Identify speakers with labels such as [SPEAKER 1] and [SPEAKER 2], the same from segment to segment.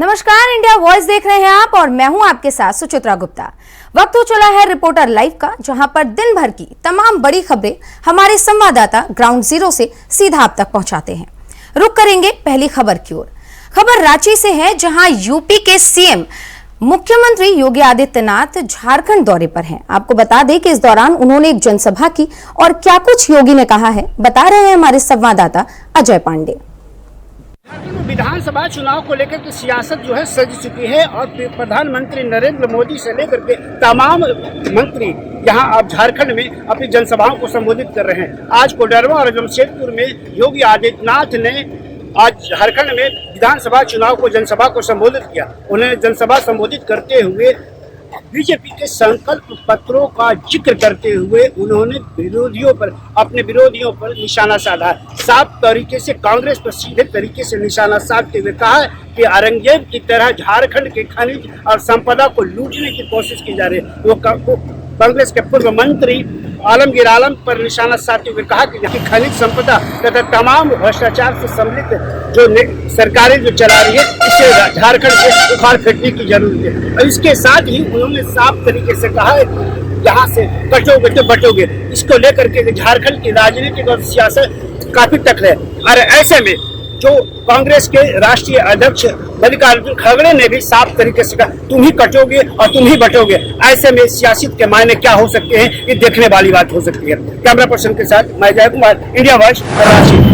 [SPEAKER 1] नमस्कार, India voice देख रहे हैं आप और मैं हूं आपके साथ सुचित्रा गुप्ता। वक्त हो चला है रिपोर्टर लाइव का, जहां पर दिन भर की तमाम बड़ी खबरें हमारे संवाददाता ग्राउंड जीरो से सीधा आप तक पहुंचाते हैं। रुक करेंगे पहली खबर की ओर। खबर रांची से है, जहां यूपी के सीएम मुख्यमंत्री योगी आदित्यनाथ झारखंड दौरे पर हैं। आपको बता दें कि इस दौरान उन्होंने एक जनसभा की और क्या कुछ योगी ने कहा है, बता रहे हैं हमारे संवाददाता अजय पांडे।
[SPEAKER 2] विधानसभा चुनाव को लेकर के सियासत जो है सज चुकी है और प्रधानमंत्री नरेंद्र मोदी से लेकर के तमाम मंत्री यहां अब झारखंड में अपनी जनसभाओं को संबोधित कर रहे हैं। आज कोडरवा और जमशेदपुर में योगी आदित्यनाथ ने आज झारखंड में विधानसभा चुनाव को जनसभा को संबोधित किया। उन्होंने जनसभा संबोधित करते हुए बीजेपी के संकल्प पत्रों का जिक्र करते हुए उन्होंने अपने विरोधियों पर निशाना साधा। साफ तरीके से कांग्रेस पर सीधे तरीके से निशाना साधते हुए कहा कि औरंगजेब की तरह झारखंड के खनिज और संपदा को लूटने की कोशिश की जा रही है। वो कांग्रेस के पूर्व मंत्री आलमगीर आलम पर निशाना साधते हुए कहा कि खनिज संपदा तथा तमाम भ्रष्टाचार से सम्मिलित जो सरकारें जो चला रही है, इसे झारखंड से उखाड़ फेंकने की जरूरत है। और इसके साथ ही उन्होंने साफ तरीके से कहा है कि यहाँ से कटोगे तो बटोगे। इसको लेकर के झारखंड की राजनीतिक और सियासत काफी तक है। और ऐसे में जो कांग्रेस के राष्ट्रीय अध्यक्ष मल्लिकार्जुन खड़गे ने भी साफ तरीके से कहा, तुम ही कटोगे और तुम ही बटोगे। ऐसे में सियासत के मायने क्या हो सकते हैं, ये देखने वाली बात हो सकती है। कैमरा पर्सन के साथ मैं जय कुमार, इंडिया वॉइस रांची।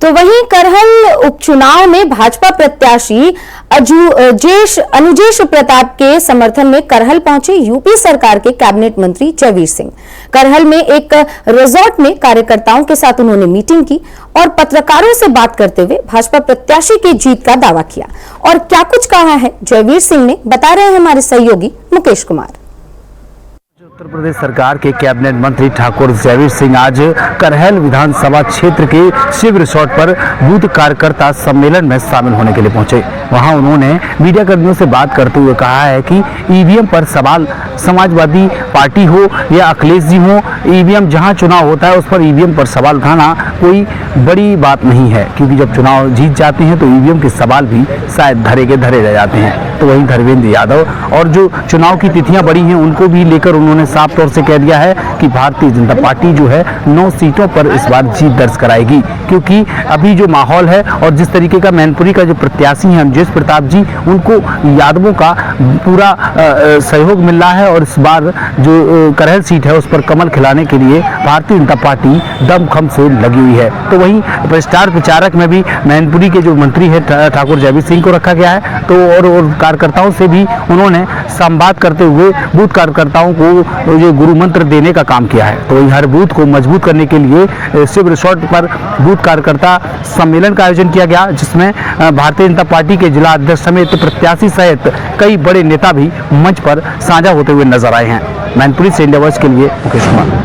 [SPEAKER 1] तो वहीं करहल उपचुनाव में भाजपा प्रत्याशी अनुजेश प्रताप के समर्थन में करहल पहुंचे यूपी सरकार के कैबिनेट मंत्री जयवीर सिंह। करहल में एक रिजॉर्ट में कार्यकर्ताओं के साथ उन्होंने मीटिंग की और पत्रकारों से बात करते हुए भाजपा प्रत्याशी की जीत का दावा किया। और क्या कुछ कहा है जयवीर सिंह ने, बता रहे हैं हमारे सहयोगी मुकेश कुमार।
[SPEAKER 3] उत्तर प्रदेश सरकार के कैबिनेट मंत्री ठाकुर जयवीर सिंह आज करहल विधानसभा क्षेत्र के शिव रिसोर्ट पर बूथ कार्यकर्ता सम्मेलन में शामिल होने के लिए पहुंचे। वहां उन्होंने मीडिया कर्मियों से बात करते हुए कहा है कि ईवीएम पर सवाल समाजवादी पार्टी हो या अखिलेश जी हो, ईवीएम जहां चुनाव होता है उस पर ईवीएम पर सवाल उठाना कोई बड़ी बात नहीं है, क्योंकि जब चुनाव जीत जाते हैं तो ईवीएम के सवाल भी शायद धरे के धरे रह जाते हैं। तो वहीं धर्मेंद्र यादव और जो चुनाव की तिथियां बड़ी हैं उनको भी लेकर उन्होंने साफ तौर से कह दिया है कि भारतीय जनता पार्टी जो है 9 सीटों पर इस बार जीत दर्ज कराएगी, क्योंकि अभी जो माहौल है और जिस तरीके का मैनपुरी का जो प्रत्याशी है अनुजेश प्रताप जी, उनको यादवों का पूरा सहयोग मिल रहा है और इस बार जो करहल सीट है उस पर कमल खिलाने के लिए भारतीय जनता पार्टी दमखम से लगी हुई है। तो वहीं स्टार प्रचारक में भी मैनपुरी के जो मंत्री है ठाकुर जयवीर सिंह को रखा गया है। तो और कार्यकर्ताओं से भी उन्होंने संवाद करते हुए बूथ कार्यकर्ताओं को जो गुरु मंत्र देने का काम किया है। तो वहीं हर बूथ को मजबूत करने के लिए शिव रिसोर्ट पर बूथ कार्यकर्ता सम्मेलन का आयोजन किया गया, जिसमें भारतीय जनता पार्टी के जिला अध्यक्ष समेत प्रत्याशी सहित कई बड़े नेता भी मंच पर साझा होते हुए नजर आए हैं। मैनपुरी से इंडिया वॉइस के लिए मुकेश कुमार।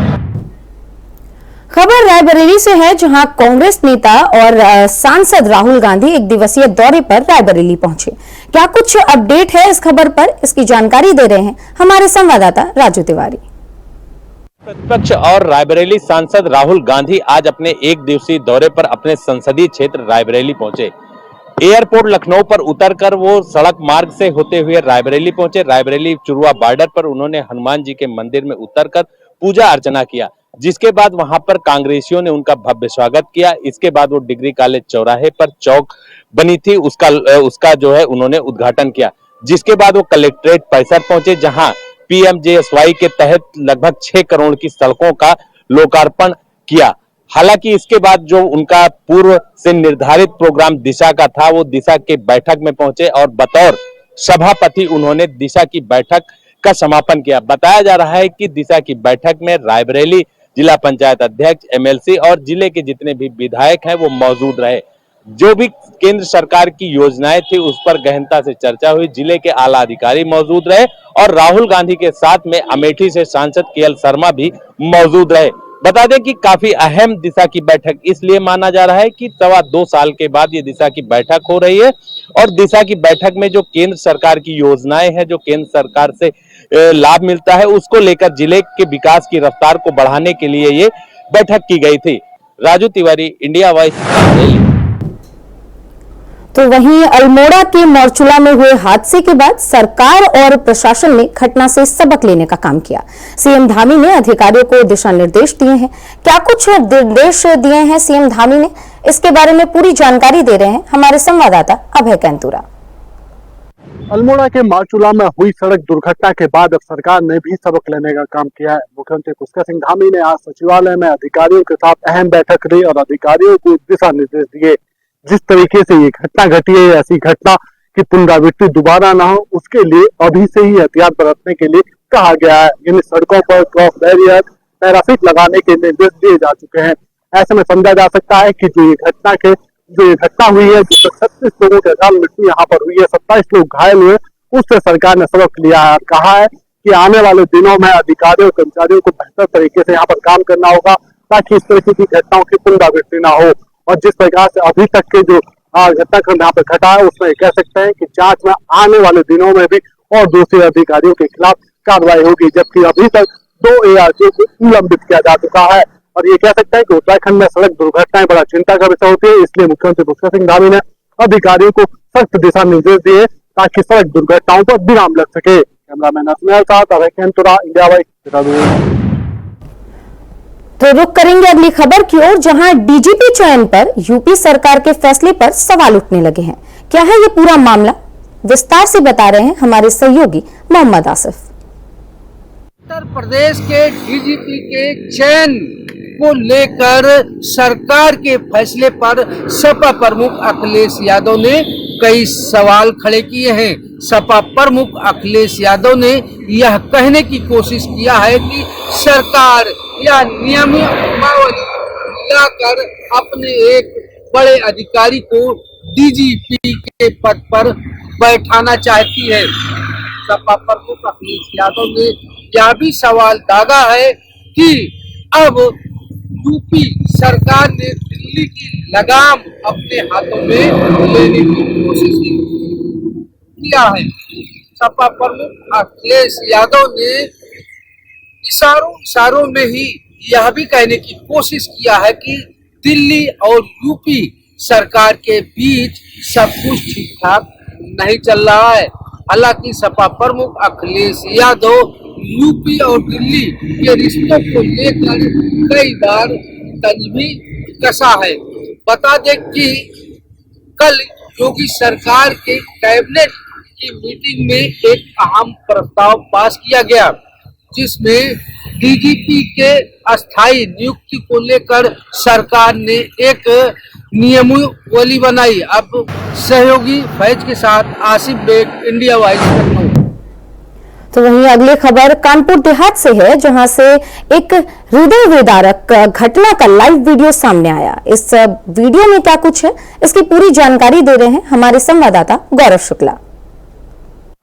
[SPEAKER 1] खबर रायबरेली से है, जहां कांग्रेस नेता और सांसद राहुल गांधी एक दिवसीय दौरे पर रायबरेली पहुंचे। क्या कुछ अपडेट है इस खबर पर, इसकी जानकारी दे रहे हैं हमारे संवाददाता राजू तिवारी।
[SPEAKER 4] प्रतिपक्ष और रायबरेली सांसद राहुल गांधी आज अपने एक दिवसीय दौरे पर अपने संसदीय क्षेत्र रायबरेली पहुंचे। एयरपोर्ट लखनऊ पर उतरकर वो सड़क मार्ग से होते हुए रायबरेली पहुंचे। रायबरेली चुरुआ बॉर्डर पर उन्होंने हनुमान जी के मंदिर में उतरकर पूजा अर्चना किया, जिसके बाद वहां पर कांग्रेसियों ने उनका भव्य स्वागत किया। इसके बाद वो डिग्री कॉलेज चौराहे पर चौक बनी थी, उसका जो है उन्होंने उद्घाटन किया। जिसके बाद वो कलेक्ट्रेट परिसर पहुंचे, जहां पीएमजेएसवाई के तहत लगभग 6 करोड़ की सड़कों का लोकार्पण किया। हालांकि इसके बाद जो उनका पूर्व से निर्धारित प्रोग्राम दिशा का था, वो दिशा के बैठक में पहुंचे और बतौर सभापति उन्होंने दिशा की बैठक का समापन किया। बताया जा रहा है कि दिशा की बैठक में रायबरेली जिला पंचायत अध्यक्ष, एमएलसी और जिले के जितने भी विधायक हैं वो मौजूद रहे। जो भी केंद्र सरकार की योजनाएं थी उस पर गहनता से चर्चा हुई। जिले के आला अधिकारी मौजूद रहे और राहुल गांधी के साथ में अमेठी से सांसद केएल शर्मा भी मौजूद रहे। बता दें कि काफी अहम दिशा की बैठक इसलिए माना जा रहा है कि 2.25 साल के बाद ये दिशा की बैठक हो रही है और दिशा की बैठक में जो केंद्र सरकार की योजनाएं हैं, जो केंद्र सरकार से लाभ मिलता है, उसको लेकर जिले के विकास की रफ्तार को बढ़ाने के लिए ये बैठक की गई थी। Raju Tiwari, India voice.
[SPEAKER 1] तो वहीं अल्मोड़ा के मोरचुला में हुए हादसे के बाद सरकार और प्रशासन ने घटना से सबक लेने का काम किया। सीएम धामी ने अधिकारियों को दिशा निर्देश दिए हैं। क्या कुछ निर्देश दिए हैं सीएम धामी ने, इसके बारे में पूरी जानकारी दे रहे हैं हमारे संवाददाता अभय कैंतुरा।
[SPEAKER 5] अल्मोड़ा के मारचूला में हुई सड़क दुर्घटना के बाद अब सरकार ने भी सबक लेने का काम किया है। मुख्यमंत्री पुष्कर सिंह धामी ने आज सचिवालय में अधिकारियों के साथ अहम बैठक ली और अधिकारियों को दिशा निर्देश दिए। जिस तरीके से ये घटना घटी है, ऐसी घटना की पुनरावृत्ति दोबारा न हो, उसके लिए अभी से ही एहतियात बरतने के लिए कहा गया है। इन सड़कों पर क्रॉस बैरियर, पैराफिट लगाने के निर्देश दिए जा चुके हैं। ऐसे में समझा जा सकता है कि जो ये घटना हुई है, जिसमें 36 लोगों के अकाल मृत्यु यहाँ पर हुई है, 27 लोग घायल हुए, उससे सरकार ने सबक लिया है और कहा है कि आने वाले दिनों में अधिकारियों कर्मचारियों को बेहतर तरीके से यहाँ पर काम करना होगा, ताकि इस तरह की घटनाओं की पुनरावृत्ति न हो। और जिस प्रकार से अभी तक के जो घटनाक्रम यहाँ पर घटा है, उसमें कह सकते हैं कि जांच में आने वाले दिनों में भी और दूसरे अधिकारियों के खिलाफ कार्रवाई होगी, जबकि अभी तक 2 ARTO को निलंबित किया जा चुका है। और ये कह सकते हैं कि उत्तराखंड में सड़क दुर्घटनाएं बड़ा चिंता का विषय होती है, इसलिए मुख्यमंत्री पुष्कर सिंह धामी ने अधिकारियों को सख्त दिशा निर्देश दिए ताकि सड़क दुर्घटनाओं पर विराम लग सके। कैमरामैन असमेल साथ अभय कैंतुरा, इंडिया वाइज।
[SPEAKER 1] तो रुक करेंगे अगली खबर की ओर, जहां डीजीपी चयन पर यूपी सरकार के फैसले पर सवाल उठने लगे हैं। क्या है ये पूरा मामला, विस्तार से बता रहे हैं हमारे सहयोगी मोहम्मद आसिफ।
[SPEAKER 6] उत्तर प्रदेश के डीजीपी के चयन को लेकर सरकार के फैसले पर सपा प्रमुख अखिलेश यादव ने कई सवाल खड़े किए हैं। सपा प्रमुख अखिलेश यादव ने यह कहने की कोशिश किया है कि सरकार या नियमावली लाकर अपने एक बड़े अधिकारी को डीजीपी के पद पर बैठाना चाहती है। सपा प्रमुख अखिलेश यादव ने यह भी सवाल दागा है कि अब यूपी सरकार ने दिल्ली की लगाम अपने हाथों में लेने की कोशिश किया है। सपा प्रमुख अखिलेश यादव ने इशारों में ही यह भी कहने की कोशिश किया है कि दिल्ली और यूपी सरकार के बीच सब कुछ ठीक ठाक नहीं चल रहा है। हालांकि सपा प्रमुख अखिलेश यादव यूपी और दिल्ली के रिश्तों को लेकर कई बार तंज भी कसा है। बता दें कि कल योगी सरकार के कैबिनेट की मीटिंग में एक अहम प्रस्ताव पास किया गया, जिसमें डीजीपी के अस्थायी नियुक्ति को लेकर सरकार ने एक नियमावली बनाई। अब सहयोगी फैज के साथ आसिफ बेग, इंडिया वाइज लखनऊ।
[SPEAKER 1] तो वहीं अगली खबर कानपुर देहात से है, जहां से एक हृदय विदारक घटना का लाइव वीडियो सामने आया। इस वीडियो में क्या कुछ है, इसकी पूरी जानकारी दे रहे हैं हमारे संवाददाता गौरव शुक्ला।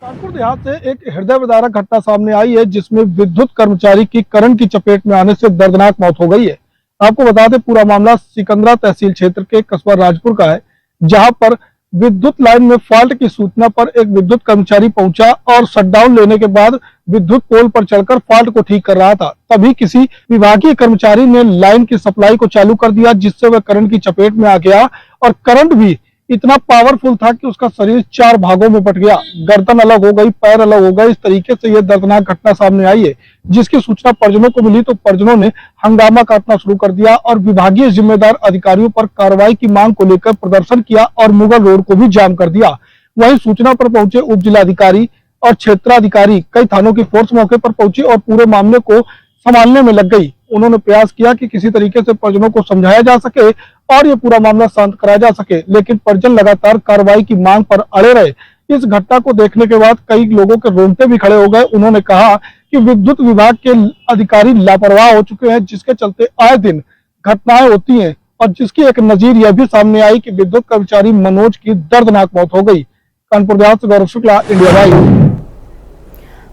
[SPEAKER 7] कानपुर देहात से एक हृदय विदारक घटना सामने आई है, जिसमें विद्युत कर्मचारी की करंट की चपेट में आने से दर्दनाक मौत हो गई है। आपको बता दें, पूरा मामला सिकंदरा तहसील क्षेत्र के कस्बा राजपुर का है, जहां पर विद्युत लाइन में फॉल्ट की सूचना पर एक विद्युत कर्मचारी पहुंचा और शटडाउन लेने के बाद विद्युत पोल पर चढ़कर फॉल्ट को ठीक कर रहा था। तभी किसी विभागीय कर्मचारी ने लाइन की सप्लाई को चालू कर दिया, जिससे वह करंट की चपेट में आ गया और करंट भी इतना पावरफुल था कि उसका शरीर 4 भागों में बट गया। गर्दन अलग हो गई, पैर अलग हो गए। इस तरीके से यह दर्दनाक घटना सामने आई है, जिसकी सूचना परिजनों को मिली तो परिजनों ने हंगामा काटना शुरू कर दिया और विभागीय जिम्मेदार अधिकारियों पर कार्रवाई की मांग को लेकर प्रदर्शन किया और मुगल रोड को भी जाम कर दिया। वहीं सूचना पर पहुंचे उप जिलाधिकारी और क्षेत्राधिकारी, कई थानों की फोर्स मौके पर पहुंची और पूरे मामले को संभालने में लग गई। उन्होंने प्रयास किया कि किसी तरीके से परिजनों को समझाया जा सके और ये पूरा मामला शांत कराया जा सके, लेकिन परिजन लगातार कार्रवाई की मांग पर अड़े रहे। इस घटना को देखने के बाद कई लोगों के रोंगटे भी खड़े हो गए। उन्होंने कहा कि विद्युत विभाग के अधिकारी लापरवाह हो चुके हैं, जिसके चलते आए दिन घटनाएं होती हैं और जिसकी एक नजीर यह भी सामने आई कि विद्युत कर्मचारी मनोज की दर्दनाक मौत हो गई। कानपुर देहात से गौरव शुक्ला, इंडिया वाइज।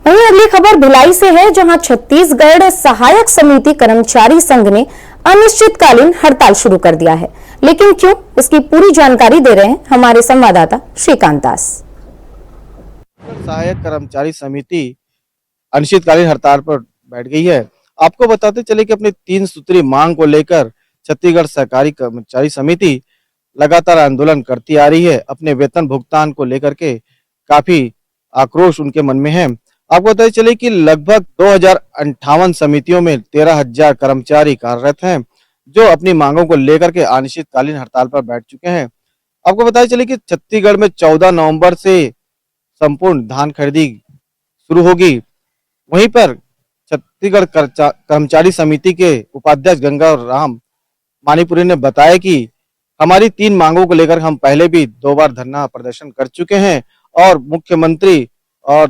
[SPEAKER 1] वहीं अगली खबर भिलाई से है, जहां छत्तीसगढ़ सहायक समिति कर्मचारी संघ ने अनिश्चितकालीन हड़ताल शुरू कर दिया है। लेकिन क्यों, इसकी पूरी जानकारी दे रहे हैं हमारे संवाददाता श्रीकांत दास।
[SPEAKER 8] सहायक कर्मचारी समिति अनिश्चितकालीन हड़ताल पर बैठ गई है। आपको बताते चले कि अपनी 3 सूत्री मांग को लेकर छत्तीसगढ़ सहकारी कर्मचारी समिति लगातार आंदोलन करती आ रही है। अपने वेतन भुगतान को लेकर के काफी आक्रोश उनके मन में है। आपको बताते चले कि लगभग 2058 समितियों में 13,000 कर्मचारी कार्यरत हैं, जो अपनी मांगों को लेकर के अनिश्चितकालीन हड़ताल पर बैठ चुके हैं। आपको बताते चले कि छत्तीसगढ़ में 14 नवंबर से संपूर्ण धान खरीदी शुरू होगी। वहीं पर छत्तीसगढ़ कर्मचारी समिति के उपाध्यक्ष गंगा राम मानीपुरी ने बताया कि हमारी 3 मांगों को लेकर हम पहले भी 2 बार धरना प्रदर्शन कर चुके हैं और मुख्यमंत्री और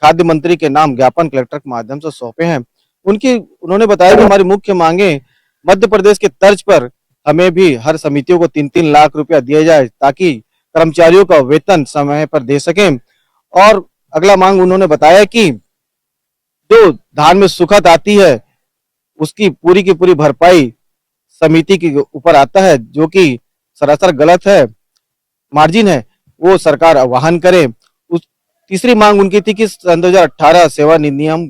[SPEAKER 8] खाद्य मंत्री के नाम ज्ञापन कलेक्टर के माध्यम से सौंपे हैं। उन्होंने बताया कि हमारी मुख्य मांगे मध्य प्रदेश के तर्ज पर हमें भी हर समितियों को 3-3 लाख रुपया दिया जाए, ताकि कर्मचारियों का वेतन समय पर दे सकें। और अगला मांग उन्होंने बताया कि जो धान में सुखद आती है उसकी पूरी की पूरी भरपाई समिति के ऊपर आता है, जो कि सरासर गलत है, मार्जिन है, वो सरकार वहन करे। तीसरी मांग उनकी थी कि सन 2018 सेवा नियम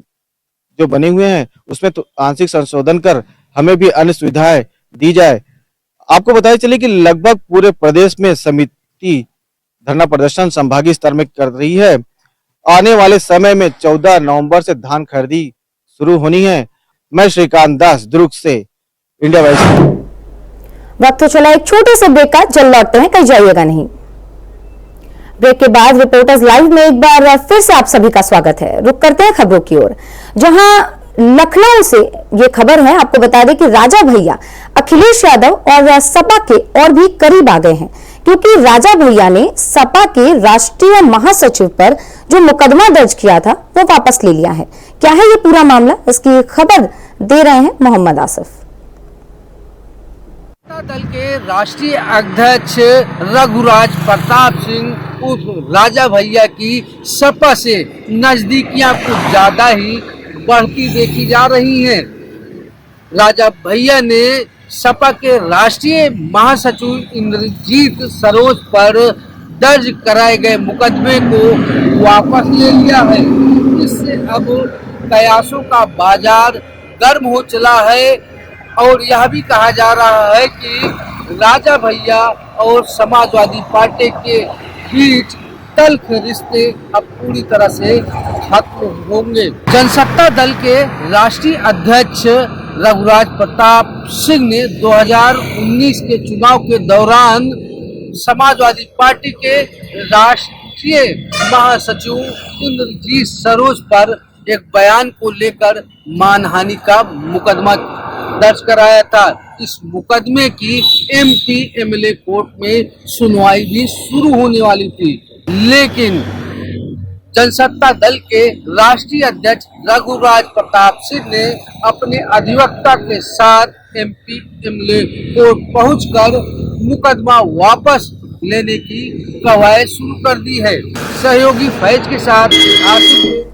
[SPEAKER 8] जो बने हुए हैं उसमें तो आंशिक संशोधन कर हमें भी अन्य सुविधाएं दी जाए। आपको बताया चले कि लगभग पूरे प्रदेश में समिति धरना प्रदर्शन संभागीय स्तर में कर रही है। आने वाले समय में 14 नवंबर से धान खरीदी शुरू होनी है। मैं श्रीकांत दास, दुर्ग से, इंडिया वाइस।
[SPEAKER 1] वक्त तो चला एक छोटे से ब्रेक का, जल्द लौटते हैं, कहीं जाइएगा नहीं। ब्रेक के बाद रिपोर्टर्स लाइव में एक बार फिर से आप सभी का स्वागत है। रुक करते हैं खबरों की ओर, जहां लखनऊ से ये खबर है। आपको बता दें कि राजा भैया अखिलेश यादव और सपा के और भी करीब आ गए हैं, क्योंकि राजा भैया ने सपा के राष्ट्रीय महासचिव पर जो मुकदमा दर्ज किया था वो वापस ले लिया है। क्या है ये पूरा मामला, इसकी खबर दे रहे हैं मोहम्मद आसिफ।
[SPEAKER 6] जनता दल के राष्ट्रीय अध्यक्ष रघुराज प्रताप सिंह उर्फ राजा भैया की सपा से नजदीकियां कुछ ज्यादा ही बढ़ती देखी जा रही हैं। राजा भैया ने सपा के राष्ट्रीय महासचिव इंद्रजीत सरोज पर दर्ज कराए गए मुकदमे को वापस ले लिया है। इससे अब कयासों का बाजार गर्म हो चला है और यह भी कहा जा रहा है कि राजा भैया और समाजवादी पार्टी के बीच तल्ख रिश्ते अब पूरी तरह से खत्म होंगे। जनसत्ता दल के राष्ट्रीय अध्यक्ष रघुराज प्रताप सिंह ने 2019 के चुनाव के दौरान समाजवादी पार्टी के राष्ट्रीय महासचिव इंद्रजीत सरोज पर एक बयान को लेकर मानहानि का मुकदमा दर्ज कराया था। इस मुकदमे की एमपी एमएलए कोर्ट में सुनवाई भी शुरू होने वाली थी, लेकिन जनसत्ता दल के राष्ट्रीय अध्यक्ष रघुराज प्रताप सिंह ने अपने अधिवक्ता के साथ एमपी एमएलए कोर्ट पहुंचकर मुकदमा वापस लेने की कवायद शुरू कर दी है। सहयोगी फैज के साथ आसिफ।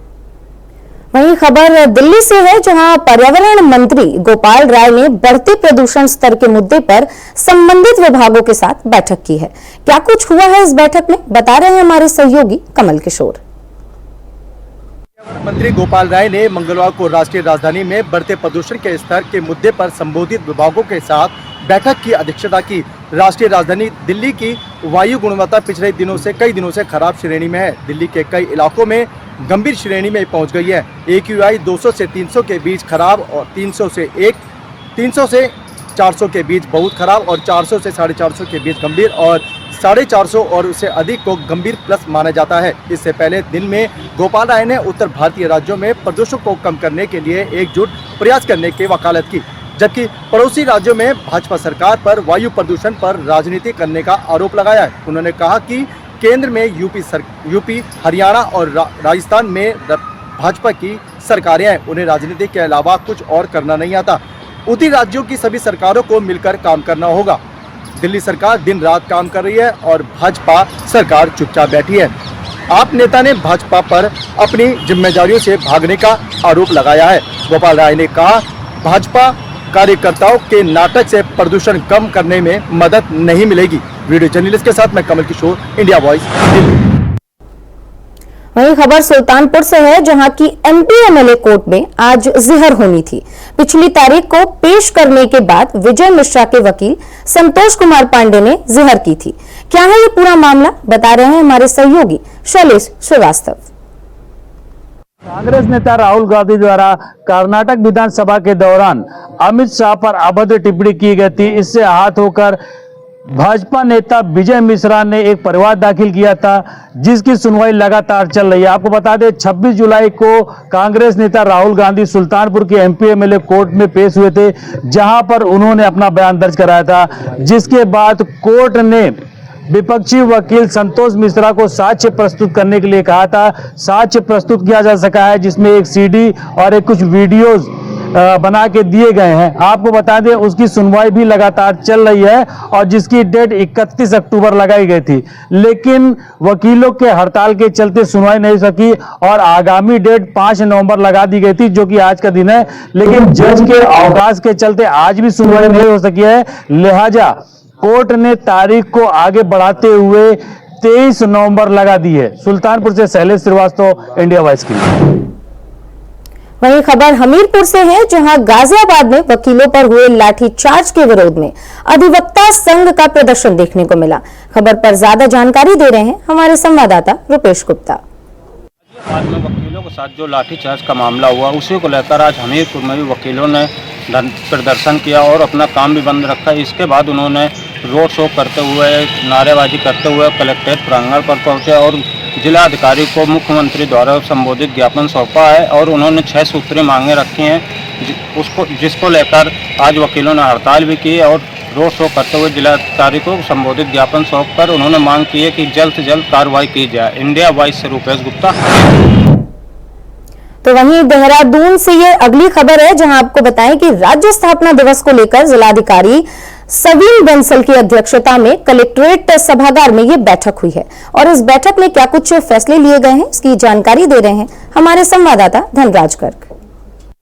[SPEAKER 1] वहीं खबर दिल्ली से है, जहां पर्यावरण मंत्री गोपाल राय ने बढ़ते प्रदूषण स्तर के मुद्दे पर संबंधित विभागों के साथ बैठक की है। क्या कुछ हुआ है इस बैठक में, बता रहे हैं हमारे सहयोगी कमल किशोर।
[SPEAKER 9] मंत्री गोपाल राय ने मंगलवार को राष्ट्रीय राजधानी में बढ़ते प्रदूषण के स्तर के मुद्दे पर संबंधित विभागों के साथ बैठक की अध्यक्षता की। राष्ट्रीय राजधानी दिल्ली की वायु गुणवत्ता पिछले कई दिनों से खराब श्रेणी में है। दिल्ली के कई इलाकों में गंभीर श्रेणी में पहुंच गई है। AQI 200 से 300 के बीच खराब और 300 से 400 के बीच बहुत खराब और 400 से 450 के बीच गंभीर और 450 और उससे अधिक को गंभीर प्लस माना जाता है। इससे पहले दिन में गोपाल राय ने उत्तर भारतीय राज्यों में प्रदूषण को कम करने के लिए एकजुट प्रयास करने की वकालत की, जबकि पड़ोसी राज्यों में भाजपा सरकार पर वायु प्रदूषण पर राजनीति करने का आरोप लगाया है। उन्होंने कहा कि केंद्र में यूपी, हरियाणा और राजस्थान में भाजपा की सरकारें हैं, उन्हें राजनीति के अलावा कुछ और करना नहीं आता। उत्तरी राज्यों की सभी सरकारों को मिलकर काम करना होगा। दिल्ली सरकार दिन रात काम कर रही है और भाजपा सरकार चुपचाप बैठी है। आप नेता ने भाजपा पर अपनी जिम्मेदारियों से भागने का आरोप लगाया है। गोपाल राय ने कहा, भाजपा कार्यकर्ताओं के नाटक से प्रदूषण कम करने में मदद नहीं मिलेगी। वीडियो जर्नलिस्ट के साथ मैं कमल किशोर, इंडिया वॉइस, दिल्ली।
[SPEAKER 1] वहीं खबर सुल्तानपुर से है, जहां की एमपी एमएलए कोर्ट में आज ज़िहर होनी थी। पिछली तारीख को पेश करने के बाद विजय मिश्रा के वकील संतोष कुमार पांडे ने ज़िहर की थी। क्या है ये पूरा मामला, बता रहे हैं हमारे सहयोगी शैलेश श्रीवास्तव।
[SPEAKER 3] कांग्रेस नेता राहुल गांधी द्वारा कर्नाटक विधानसभा के दौरान अमित शाह पर अभद्र टिप्पणी की गई थी। इससे आहत होकर भाजपा नेता विजय मिश्रा ने एक परिवार दाखिल किया था, जिसकी सुनवाई लगातार चल रही है। आपको बता दें 26 जुलाई को कांग्रेस नेता राहुल गांधी सुल्तानपुर के एमपी एमएलए कोर्ट में पेश हुए थे, जहां पर उन्होंने अपना बयान दर्ज कराया था, जिसके बाद कोर्ट ने विपक्षी वकील संतोष मिश्रा को साक्ष्य प्रस्तुत करने के लिए कहा था। साक्ष्य प्रस्तुत किया जा सका है, जिसमें एक सीडी और एक कुछ वीडियोज बना के दिए गए हैं। आपको बता दें उसकी सुनवाई भी लगातार चल रही है और जिसकी डेट 31 अक्टूबर लगाई गई थी, लेकिन वकीलों के हड़ताल के चलते सुनवाई नहीं हो सकी और आगामी डेट 5 नवंबर लगा दी गई थी, जो कि आज का दिन है। लेकिन जज के अवकाश के चलते आज भी सुनवाई नहीं हो सकी है, लिहाजा कोर्ट ने तारीख को आगे बढ़ाते हुए 23 नवंबर लगा दी है। सुल्तानपुर से शैलेश श्रीवास्तव, इंडिया वॉइस के लिए।
[SPEAKER 1] वहीं खबर हमीरपुर से है, जहां गाजियाबाद में वकीलों पर हुए लाठीचार्ज के विरोध में अधिवक्ता संघ का प्रदर्शन देखने को मिला। खबर पर ज्यादा जानकारी दे रहे हैं हमारे संवाददाता रुपेश गुप्ता।
[SPEAKER 10] बाद में वकीलों के साथ जो लाठीचार्ज का मामला हुआ, उसी को लेकर आज हमीरपुर में भी वकीलों ने प्रदर्शन किया और अपना काम भी बंद रखा। इसके बाद उन्होंने रोड शो करते हुए, नारेबाजी करते हुए कलेक्ट्रेट प्रांगण पर पहुंचे और जिला अधिकारी को मुख्यमंत्री द्वारा संबोधित ज्ञापन सौंपा है और उन्होंने 6 सूत्रीय मांगे रखी हैं, जिसको लेकर आज वकीलों ने हड़ताल भी की और रोड शो करते हुए जिला अधिकारी को संबोधित ज्ञापन सौंपकर उन्होंने मांग की है कि जल्द से जल्द कार्रवाई की जाए। इंडिया वॉइस से रुपेश गुप्ता।
[SPEAKER 1] तो वहीं देहरादून से ये अगली खबर है, जहां आपको बताएं कि राज्य स्थापना दिवस को लेकर जिलाधिकारी सवीन बंसल की अध्यक्षता में कलेक्ट्रेट सभागार में ये बैठक हुई है और इस बैठक में क्या कुछ फैसले लिए गए हैं, इसकी जानकारी दे रहे हैं हमारे संवाददाता धनराज गर्ग।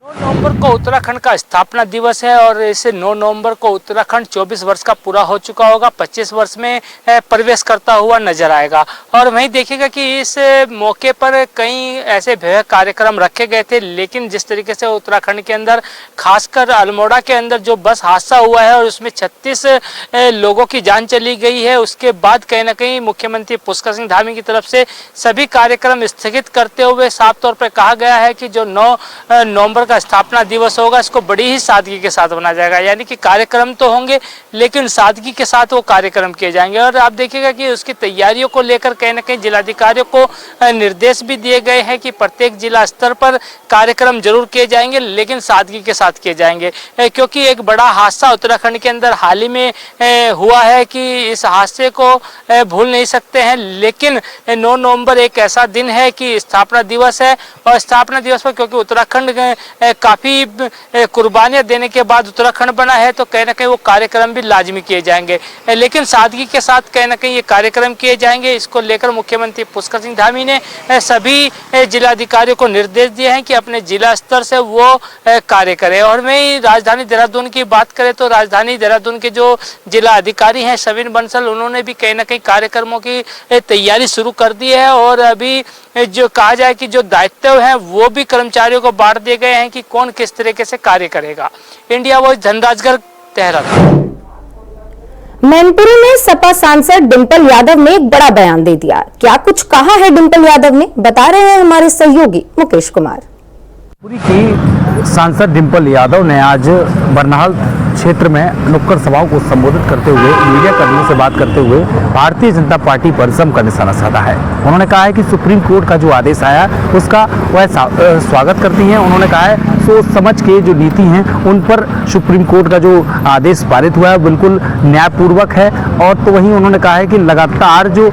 [SPEAKER 11] 9 नवंबर को उत्तराखंड का स्थापना दिवस है और इस 9 नवंबर को उत्तराखंड 24 वर्ष का पूरा हो चुका होगा, 25 वर्ष में प्रवेश करता हुआ नजर आएगा। और वहीं देखिएगा कि इस मौके पर कई ऐसे भव्य कार्यक्रम रखे गए थे, लेकिन जिस तरीके से उत्तराखंड के अंदर खासकर अल्मोड़ा के अंदर जो बस हादसा हुआ है और उसमें 36 लोगों की जान चली गई है, उसके बाद कहीं ना कहीं मुख्यमंत्री पुष्कर सिंह धामी की तरफ से सभी कार्यक्रम स्थगित करते हुए साफ तौर पर कहा गया है कि जो 9 नवंबर का स्थापना दिवस होगा, इसको बड़ी ही सादगी के साथ मनाया जाएगा। यानी कि कार्यक्रम तो होंगे, लेकिन सादगी के साथ वो कार्यक्रम किए जाएंगे। और आप देखिएगा कि उसकी तैयारियों को लेकर कहीं ना कहीं जिलाधिकारियों को निर्देश भी दिए गए हैं कि प्रत्येक जिला स्तर पर कार्यक्रम जरूर किए जाएंगे, लेकिन सादगी के साथ किए जाएंगे, क्योंकि एक बड़ा हादसा उत्तराखंड के अंदर हाल ही में हुआ है कि इस हादसे को भूल नहीं सकते हैं। लेकिन 9 नवंबर एक ऐसा दिन है कि स्थापना दिवस है और स्थापना दिवस पर क्योंकि उत्तराखंड काफी कुर्बानियां देने के बाद उत्तराखंड बना है, तो कहीं ना कहीं वो कार्यक्रम भी लाजमी किए जाएंगे, लेकिन सादगी के साथ कहीं ना कहीं ये कार्यक्रम किए जाएंगे। इसको लेकर मुख्यमंत्री पुष्कर सिंह धामी ने सभी जिलाधिकारियों को निर्देश दिए हैं कि अपने जिला स्तर से वो कार्य करें। और वहीं राजधानी देहरादून की बात करें तो राजधानी देहरादून के जो जिला अधिकारी हैं सवीन बंसल, उन्होंने भी कहीं ना कहीं कार्यक्रमों की तैयारी शुरू कर दी है और अभी जो कहा जाए कि जो दायित्व है वो भी कर्मचारियों को बांट दिए गए हैं कि कौन किस तरीके से कार्य करेगा। India voice Dhanraj Garg, Dehradun.
[SPEAKER 1] मैनपुरी में सपा सांसद डिंपल यादव ने एक बड़ा बयान दे दिया। क्या कुछ कहा है डिंपल यादव ने, बता रहे हैं हमारे सहयोगी मुकेश कुमार।
[SPEAKER 3] पूरी की सांसद डिंपल यादव ने आज बरनाल क्षेत्र में नुक्कड़ सभाओं को संबोधित करते हुए मीडिया कर्मियों से बात करते हुए भारतीय जनता पार्टी पर जम कर निशाना साधा है। उन्होंने कहा है कि सुप्रीम कोर्ट का जो आदेश आया उसका वह स्वागत करती हैं। उन्होंने कहा है सोच समझ के जो नीति हैं उन पर सुप्रीम कोर्ट का जो आदेश पारित हुआ है बिल्कुल न्यायपूर्वक है। और तो वहीं उन्होंने कहा है कि लगातार जो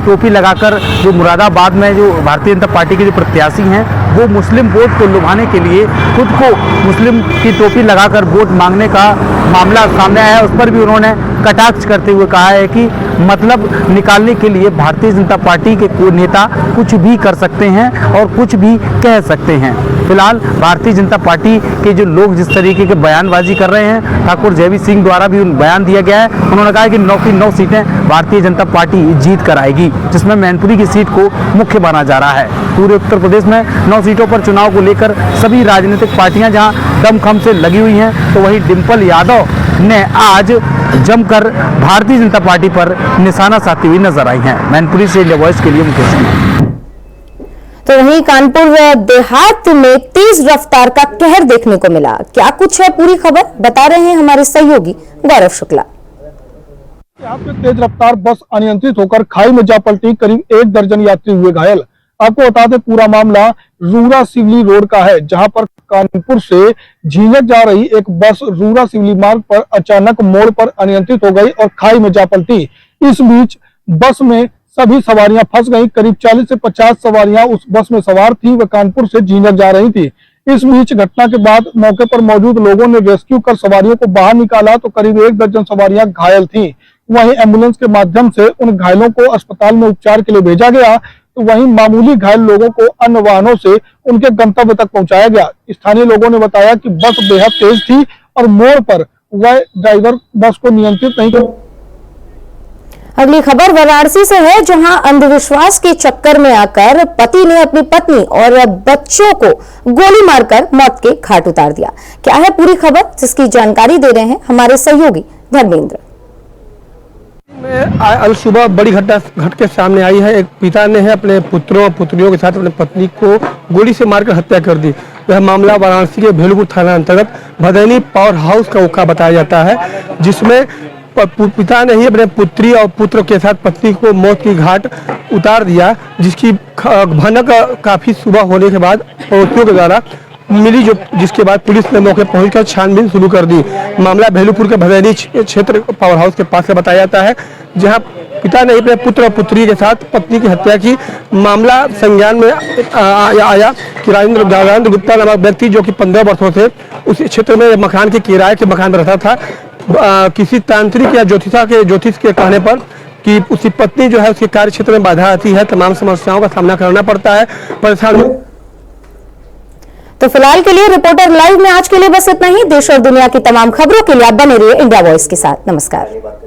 [SPEAKER 3] टोपी लगाकर जो मुरादाबाद में जो भारतीय जनता पार्टी के जो प्रत्याशी हैं वो मुस्लिम वोट को लुभाने के लिए खुद को मुस्लिम की टोपी लगाकर वोट मांगने का मामला सामने आया है उस पर भी उन्होंने कटाक्ष करते हुए कहा है कि मतलब निकालने के लिए भारतीय जनता पार्टी के कोई नेता कुछ भी कर सकते हैं और कुछ भी कह सकते हैं। फिलहाल भारतीय जनता पार्टी के जो लोग जिस तरीके के बयानबाजी कर रहे हैं, ठाकुर जयवीर सिंह द्वारा भी बयान दिया गया है। उन्होंने कहा कि 9 की 9 सीटें भारतीय जनता पार्टी जीत कर आएगी, जिसमें मैनपुरी की सीट को मुख्य माना जा रहा है। पूरे उत्तर प्रदेश में 9 सीटों पर चुनाव को लेकर सभी राजनीतिक पार्टियां जहां दमखम से लगी हुई हैं, तो वहीं डिंपल यादव ने आज जमकर भारतीय जनता पार्टी पर निशाना साधती हुई नजर आई हैं। मैनपुरी से इंडिया वॉइस के लिए मुकेश कुमार।
[SPEAKER 1] तो वहीं कानपुर देहात में तेज रफ्तार का कहर देखने को मिला। क्या कुछ है पूरी खबर, बता रहे हैं हमारे सहयोगी गौरव शुक्ला।
[SPEAKER 7] यहाँ पे तेज रफ्तार बस अनियंत्रित होकर खाई में जा पलटी, करीब 1 दर्जन यात्री हुए घायल। आपको बता दें पूरा मामला रूरा सिवली रोड का है, जहां पर कानपुर से झींझक जा रही एक बस रूरा सिवली मार्ग पर अचानक मोड़ पर अनियंत्रित हो गई और खाई में जा पलटी। इस बीच बस में सभी सवारियां फंस गईं। करीब 40 से 50 सवारियां उस बस में सवार थी, व कानपुर से झींझक जा रही थी। इस बीच घटना के बाद मौके पर मौजूद लोगों ने रेस्क्यू कर सवारियों को बाहर निकाला, तो करीब 1 दर्जन सवारियां घायल थीं। वहीं एम्बुलेंस के माध्यम से उन घायलों को अस्पताल में उपचार के लिए भेजा गया, तो वहीं मामूली घायल लोगों को अन्य वाहनों से उनके गंतव्य तक पहुंचाया गया। स्थानीय लोगों ने बताया कि बस बेहद तेज थी और मोड़ पर वह ड्राइवर बस को नियंत्रित नहीं कर।
[SPEAKER 1] अगली खबर वाराणसी से है, जहां अंधविश्वास के चक्कर में आकर पति ने अपनी पत्नी और बच्चों को गोली मारकर मौत के घाट उतार दिया। क्या है पूरी खबर, जिसकी जानकारी दे रहे हैं हमारे सहयोगी धर्मेंद्र।
[SPEAKER 12] आज सुबह बड़ी घट के सामने आई है। एक पिता ने अपने पुत्रों और पुत्रियों के साथ अपने पत्नी को गोली से मारकर हत्या कर दी। यह मामला वाराणसी के भेलुपुर थाना अंतर्गत भदैनी पावर हाउस का मौका बताया जाता है, जिसमें पिता ने ही अपने पुत्री और पुत्र के साथ पत्नी को मौत की घाट उतार दिया, जिसकी भनक काफी सुबह होने के बाद पड़ोसियों के द्वारा मिली, जिसके बाद पुलिस ने मौके पहुंचकर छानबीन शुरू कर दी। मामला भेलुपुर के भदैनी क्षेत्र पावर हाउस के पास से बताया जाता है, जहां पिता ने अपने पुत्र और पुत्री के साथ पत्नी की हत्या की। मामला संज्ञान में आया कि राजेंद्र गुप्ता नामक व्यक्ति, जो कि 15 वर्षों से उस क्षेत्र में मकान के किराए के मकान में रहता था, किसी तांत्रिक या ज्योतिष के कहने पर कि उसकी पत्नी जो है उसके कार्य क्षेत्र में बाधा आती है, तमाम समस्याओं का सामना करना पड़ता है, परेशान।
[SPEAKER 1] तो फिलहाल के लिए रिपोर्टर लाइव में आज के लिए बस इतना ही। देश और दुनिया की तमाम खबरों के लिए आप बने रहिए इंडिया वॉइस के साथ। नमस्कार।